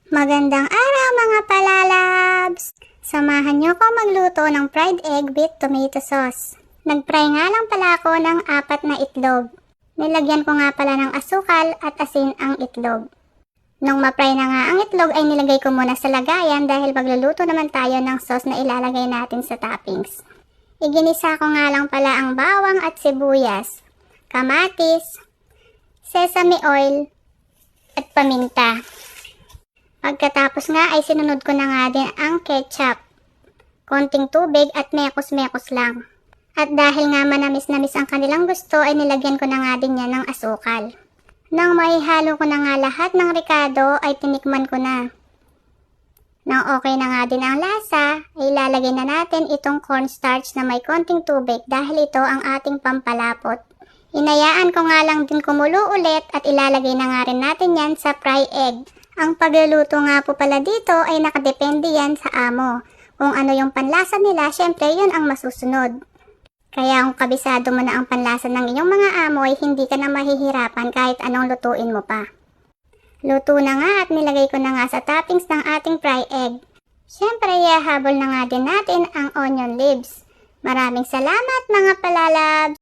Magandang araw mga palalabs! Samahan niyo ko magluto ng fried egg with tomato sauce. Nag-fry nga lang pala ako ng 4 na itlog. Nilagyan ko nga pala ng asukal at asin ang itlog. Nung ma-fry na nga ang itlog ay nilagay ko muna sa lagayan dahil magluluto naman tayo ng sauce na ilalagay natin sa toppings. Iginisa ko nga lang pala ang bawang at sibuyas, kamatis, sesame oil, at paminta. Pagkatapos nga ay sinunod ko na nga din ang ketchup, konting tubig at mekos-mekos lang. At dahil nga manamis-namis ang kanilang gusto ay nilagyan ko na nga din yan ng asukal. Nang maihalo ko na nga lahat ng ricado ay tinikman ko na. Nang okay na nga din ang lasa ay ilalagay na natin itong cornstarch na may konting tubig dahil ito ang ating pampalapot. Inayaan ko nga lang din kumulo ulit at ilalagay na nga rin natin yan sa fry egg. Ang pagluluto nga po pala dito ay nakadepende yan sa amo. Kung ano yung panlasa nila, syempre yun ang masusunod. Kaya kung kabisado mo na ang panlasa ng inyong mga amo ay hindi ka na mahihirapan kahit anong lutuin mo pa. Luto na nga at nilagay ko na nga sa toppings ng ating fry egg. Syempre ihahabol na nga din natin ang onion leaves. Maraming salamat mga palalabs!